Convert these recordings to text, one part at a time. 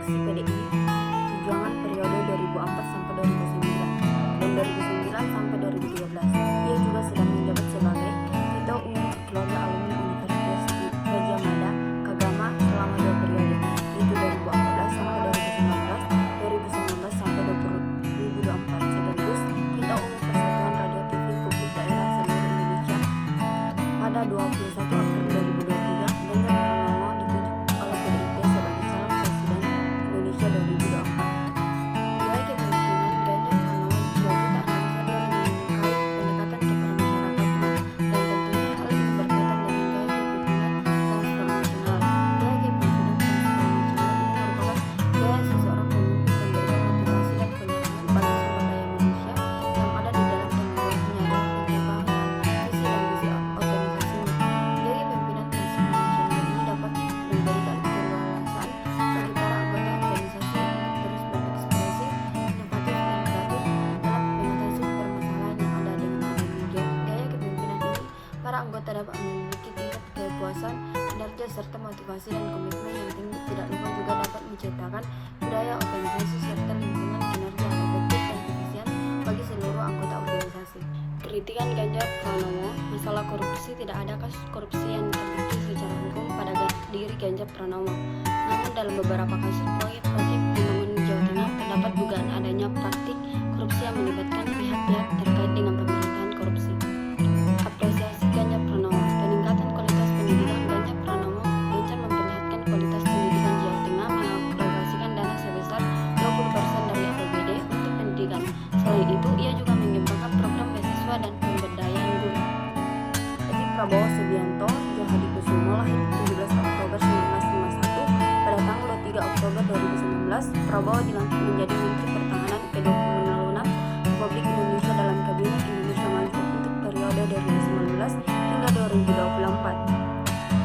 fraksi PDI Perjuangan periode 2004 sampai 2009 dan 2009 sampai 2013. Ia juga sudah menjabat sebagai Ketua Umum Keluarga Alumni Universitas Gadjah Mada Kagama selama 2 periode, yaitu 2014 sampai 2019, 2019 sampai 2024, sekaligus Ketua Umum Persatuan Radio TV Publik Daerah seluruh Indonesia pada 21 April 2023. Ganjar Pranowo ditunjuk oleh PDIP sebagai calon presiden Indonesia 2024. Nilai kepemimpinan Ganjar Pranowo juga tak hanya sadar mengenai pendekatan kepada masyarakatnya, dan tentunya hal ini berkaitan dengan gaya kepemimpinan transformasional. Gaya kepemimpinan transformasional ini merupakan gaya seseorang pemimpin memberikan motivasi dan penyerangan pada sumber daya manusia yang ada di dalam tanggung jawabnya dalam pencapaian visi dan misi organisasinya. Gaya kepemimpinan transformasional ini dapat memberikan keleluasaan bagi para anggota organisasi untuk terus berekspresi inovatif dan kreatif dalam mengatasi permasalahan yang ada. Dengan adanya gaya kepemimpinan ini, para anggota dapat memiliki tingkat kepuasan, kinerja serta motivasi dan komitmen yang tinggi. Tidak lupa juga dapat menciptakan budaya organisasi serta lingkungan kinerja yang efektif dan efisien bagi seluruh anggota organisasi. Kritikan Ganjar Pranowo, masalah korupsi. Tidak ada kasus korupsi yang terbukti secara hukum pada diri Ganjar Pranowo. Namun dalam beberapa kasus proyek-proyek pembangunan Jawa Tengah terdapat dugaan adanya praktik korupsi yang melibatkan pihak-pihak terkait dengan pemerintahan korupsi. Apresiasi Ganjar Pranowo, peningkatan kualitas pendidikan. Ganjar Pranowo gencar memperlihatkan kualitas pendidikan Jawa Tengah, mengalokasikan dana sebesar 20% dari APBD untuk pendidikan. Selain itu, ia juga mengembangkan program beasiswa dan pemberdayaan guru. Haji Prabowo Subianto Djohadikusumo lahir 17 Oktober 1951. Pada tanggal 3 Oktober 2019, Prabowo dilantik menjadi Menteri Pertahanan ke-26 Republik Indonesia dalam Kabinet Indonesia Maju untuk periode 2019 hingga 2024.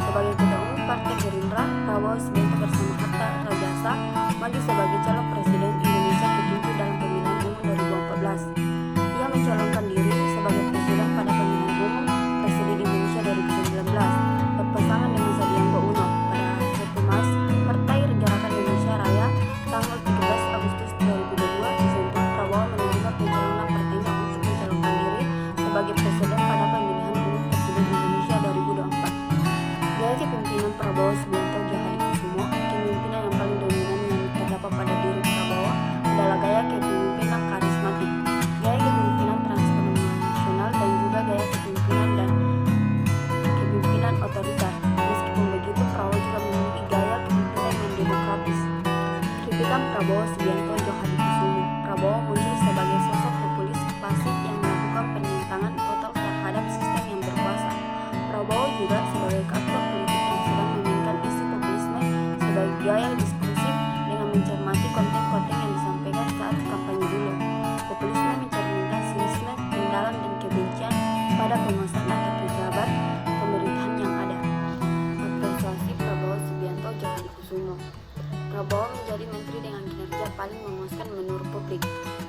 Sebagai Ketua Umum Partai Gerindra, Prabowo Subianto bersama Hatta Rajasa maju sebagai calon presiden Indonesia ke-7 dalam pemilihan umum 2014. Ia mencalonkan diri sebagai presiden pada pemilihan umum presiden Indonesia 2019, berpasangan dengan Sandiaga Uno. Pada 1 Maret, Partai Gerakan Indonesia Raya tanggal 13 Agustus 2022 disentuh, Prabowo menerima pencalonan partainya untuk mencalonkan diri sebagai presiden pada pemilihan umum presiden Indonesia 2024. Gaya kepemimpinan Prabowo Subianto Djohadikusumo. Kepemimpinan yang paling dominan yang terdapat pada diri Prabowo adalah gaya kepemimpinan karismatik, gaya kepemimpinan transformasional, dan juga gaya kepemimpinan otoriter. Meskipun begitu, Prabowo juga memiliki gaya kepemimpinan yang demokratis. Kritikan Prabowo Subianto Djohadikusumo. Prabowo muncul sebagai sosok populis klasik yang melakukan penentangan total terhadap sistem yang berkuasa. Prabowo juga sebagai aktor politik yang sedang memainkan isu populisme sebagai gaya diskursif dengan mencermati konten-konten yang disampaikan saat kampanye dulu. Populisme mencerminkan sinisme, ketinggalan, dan kebencian pada penguasa atau pejabat pemerintahan yang ada. Apresiasi Prabowo Subianto Djohadikusumo. Prabowo menjadi menteri dengan kinerja paling memuaskan menurut publik.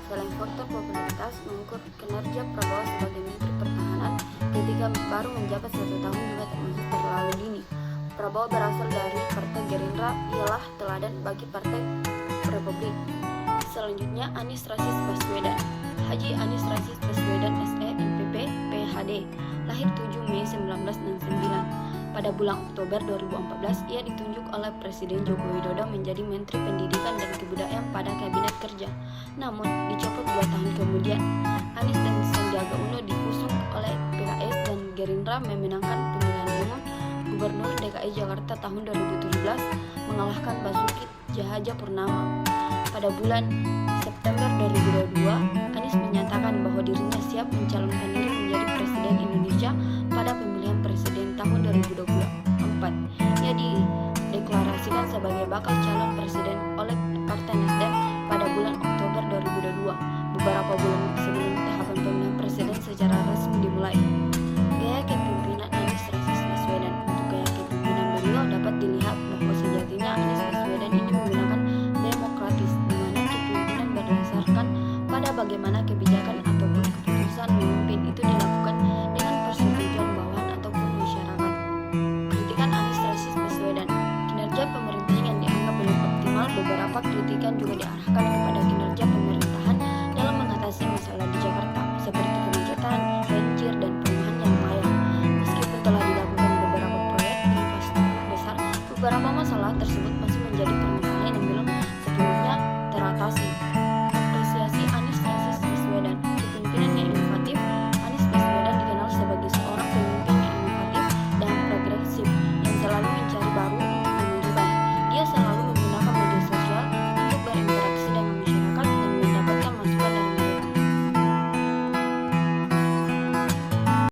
Selain faktor popularitas, mengukur kinerja Prabowo sebagai Menteri Pertahanan ketika baru menjabat 1 tahun juga termasuk terlalu dini. Prabowo berasal dari Partai Gerindra, ialah teladan bagi Partai Republik. Selanjutnya, Anies Rashid Baswedan. Haji Anies Rashid Baswedan SE MPP PhD, lahir 7 Mei 1969. Pada bulan Oktober 2014, ia ditunjuk oleh Presiden Joko Widodo menjadi Menteri Pendidikan dan Kebudayaan pada Kabinet Kerja. Namun, dicopot 2 tahun kemudian. Anies dan Sandiaga Uno diusung oleh PKS dan Gerindra memenangkan pemilihan umum Gubernur DKI Jakarta tahun 2017, mengalahkan Basuki Cahayapurnama. Pada bulan September 2022, Anies menyatakan bahwa dirinya siap mencalonkan diri menjadi Presiden Indonesia pada pemilihan presiden tahun 2024. Ia dideklarasikan sebagai bakal calon presiden oleh Partai Nasdem pada bulan Oktober 2022, beberapa bulan sebelum tahapan pemilihan presiden secara resmi dimulai. Gaya kepemimpinan Anies Rashid Baswedan. Untuk gaya kepemimpinan beliau dapat dilihat bahwa sejatinya Anies Baswedan ini menggunakan demokratis, di mana kepemimpinan berdasarkan pada bagaimana kebijakan ataupun keputusan memimpin itu dilakukan dengan persetujuan bawahan ataupun masyarakat. Kritikan Anies Rashid Baswedan. Kinerja pemerintah yang dianggap belum optimal beberapa Beberapa kritikan juga diarahkan kepada kinerja